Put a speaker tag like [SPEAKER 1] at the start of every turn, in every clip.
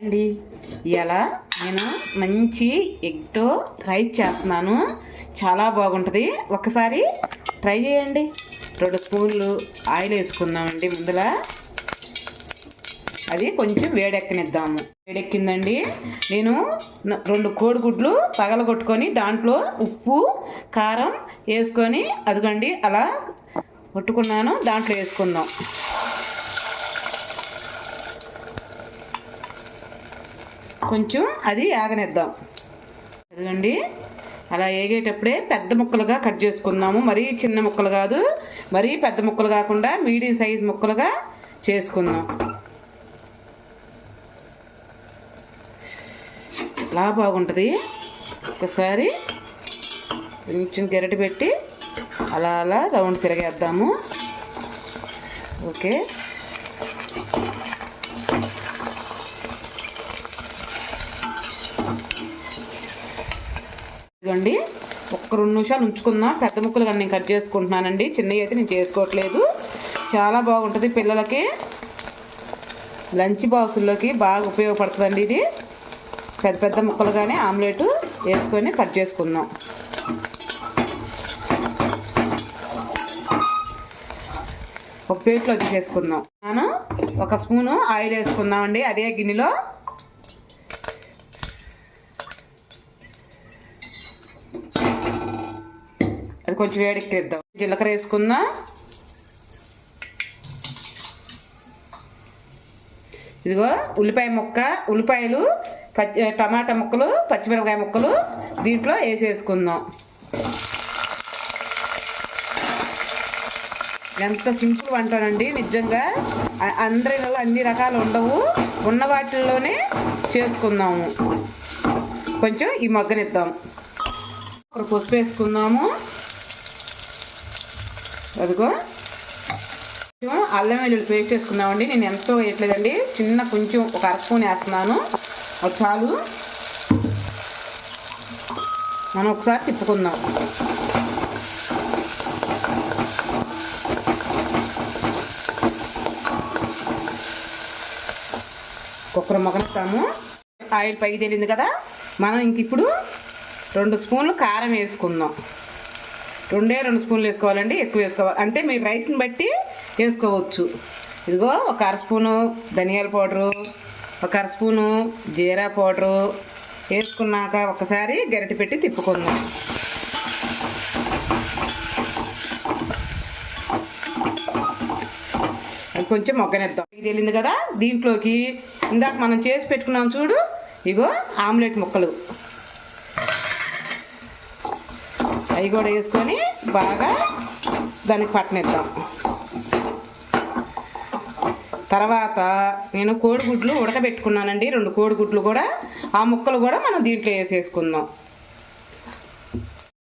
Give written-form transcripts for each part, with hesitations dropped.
[SPEAKER 1] అండి ఇలా నేను మంచి ఎగ్తో రైస్ చేస్తున్నాను. చాలా బాగుంటుంది. ఒకసారి ట్రై చేయండి. 2 స్పూన్లు ఆయిల్ వేసుకుందామండి. ముందులా అది కొంచెం వేడెక్కనిద్దాము. వేడెక్కిందండి. నేను 2 కోడిగుడ్లు పగలగొట్టుకొని దాంట్లో ఉప్పు కారం వేసుకొని అదిగండి అలా కొట్టుకున్నాను. దాంట్లో వేసుకుందాం. కొంచెం అది ఆగనిద్దాం. అదిగండి అలా ఏగేటప్పుడే పెద్ద ముక్కలుగా కట్ చేసుకుందాము. మరీ చిన్న ముక్కలు కాదు, మరీ పెద్ద ముక్కలు కాకుండా మీడియం సైజ్ ముక్కలుగా చేసుకుందాం. అలా బాగుంటుంది. ఒకసారి కొంచెం గరిటె పెట్టి అలా అలా రౌండ్ తిరగేద్దాము. ఓకే, ఇదిగోండి ఒక్క 2 నిమిషాలు ఉంచుకుందాం. పెద్ద ముక్కలు కానీ నేను కట్ చేసుకుంటున్నానండి. చిన్నవి అయితే నేను చేసుకోవట్లేదు. చాలా బాగుంటుంది. పిల్లలకి లంచ్ బాక్సుల్లోకి బాగా ఉపయోగపడుతుందండి. ఇది పెద్ద పెద్ద ముక్కలు కానీ ఆమ్లెట్ వేసుకొని కట్ చేసుకుందాం. ఒక ప్లేట్లో తీసేసుకుందాం. నేను 1 స్పూను ఆయిల్ వేసుకుందామండి. అదే గిన్నెలో అది కొంచెం వేడెక్కిద్దాం. జీలకర్ర వేసుకుందాం. ఇదిగో ఉల్లిపాయ ముక్క, ఉల్లిపాయలు, టమాటా ముక్కలు, పచ్చిమిరపకాయ ముక్కలు దీంట్లో వేసేసుకుందాం. ఎంత సింపుల్ వంటనండి నిజంగా. అందరిలో అన్ని రకాలు ఉండవు, ఉన్న వాటిల్లోనే చేసుకుందాము. కొంచెం ఈ మగ్గనిద్దాం. ఒక పసుపు వేసుకుందాము. అదిగో అల్లం వెల్లుల్లి పేస్ట్ వేసుకుందామండి. నేను ఎంతో వేయట్లేదండి, చిన్న కొంచెం ఒక 1/2 స్పూన్ వేస్తున్నాను. అది చాలు. మనం ఒకసారి తిప్పుకుందాం. కుక్కర్ మగనిస్తాము. ఆయిల్ పైకి తేలింది కదా, మనం ఇంక ఇప్పుడు 2 స్పూన్లు కారం వేసుకుందాం. 2 స్పూన్లు వేసుకోవాలండి, ఎక్కువ వేసుకోవాలి అంటే మీ రైస్ని బట్టి వేసుకోవచ్చు. ఇదిగో ఒక 1/2 స్పూను ధనియాల పౌడరు, ఒక 1/2 స్పూను జీరా పౌడరు వేసుకున్నాక ఒకసారి గరిటె పెట్టి తిప్పుకుందాం. అది కొంచెం మొగ్గనిద్దాం. ఇది వెళ్ళింది కదా, దీంట్లోకి ఇందాక మనం చేసి పెట్టుకున్నాం చూడు, ఇగో ఆమ్లెట్ ముక్కలు అవి కూడా వేసుకొని బాగా దానికి పట్టనిద్దాం. తర్వాత నేను కోడిగుడ్లు ఉడకబెట్టుకున్నానండి. 2 కోడిగుడ్లు కూడా, ఆ ముక్కలు కూడా మనం దీంట్లో వేసేసుకుందాం.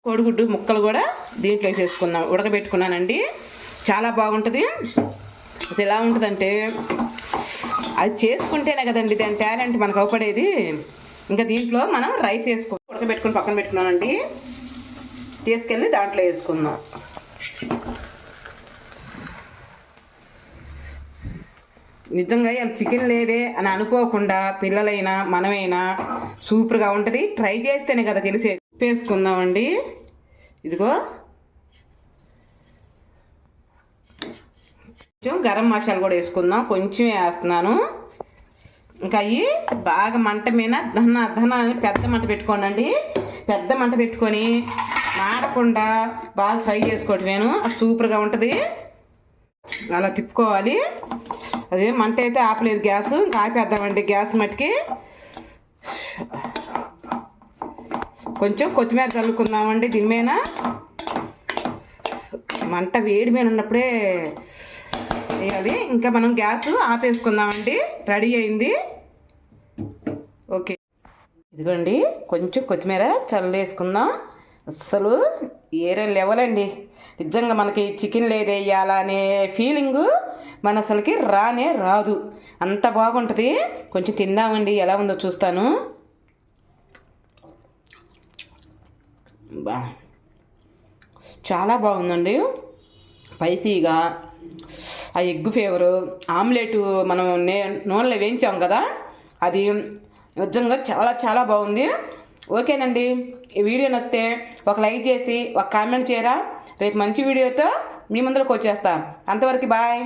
[SPEAKER 1] కోడిగుడ్డు ముక్కలు కూడా దీంట్లో వేసేసుకుందాం. ఉడకబెట్టుకున్నానండి. చాలా బాగుంటుంది. అది ఎలా ఉంటుందంటే అది చేసుకుంటేనే కదండి దాని టాలెంట్ మనకు అవపడేది. ఇంకా దీంట్లో మనం రైస్ ఉడకబెట్టుకుని పక్కన పెట్టుకున్నానండి. తీసుకెళ్ళి దాంట్లో వేసుకుందాం. నిజంగా ఇలా చికెన్ లేదే అని అనుకోకుండా పిల్లలైనా మనమైనా సూపర్గా ఉంటుంది. ట్రై చేస్తేనే కదా తెలిసే. వేసుకుందామండి. ఇదిగో కొంచెం గరం మసాలా కూడా వేసుకుందాం. కొంచెం వేస్తున్నాను. ఇంకా అవి బాగా మంట మీద ధన పెద్ద మంట పెట్టుకోండి. పెద్ద మంట పెట్టుకొని మాడకుండా బాగా ఫ్రై చేసుకోవటం. నేను సూపర్గా ఉంటుంది. అలా తిప్పుకోవాలి. అదే మంట అయితే ఆపలేదు గ్యాస్, ఇంకా ఆపేద్దామండి గ్యాస్ మట్టుకి. కొంచెం కొత్తిమీర చల్లుకుందామండి దీని మీద. మంట వేడి మీద ఉన్నప్పుడే వేయాలి. ఇంకా మనం గ్యాస్ ఆపేసుకుందామండి. రెడీ అయింది. ఓకే, ఇదిగోండి కొంచెం కొత్తిమీర చల్లేసుకుందాం. అస్సలు ఏరే లెవెల్ అండి. నిజంగా మనకి చికెన్ లేదేయాలా అనే ఫీలింగు మన అసలుకి రానే రాదు. అంత బాగుంటుంది. కొంచెం తిందామండి, ఎలా ఉందో చూస్తాను. చాలా బాగుందండి. స్పైసీగా ఆ ఎగ్ ఫ్లేవరు, ఆమ్లెట్ మనం నూనెలో వేయించాం కదా, అది నిజంగా చాలా చాలా బాగుంది. ఓకేనండి, ఈ వీడియో నచ్చితే ఒక లైక్ చేసి ఒక కామెంట్ చేయరా. రేపు మంచి వీడియోతో మీ ముందరకు వచ్చేస్తా. అంతవరకు బాయ్.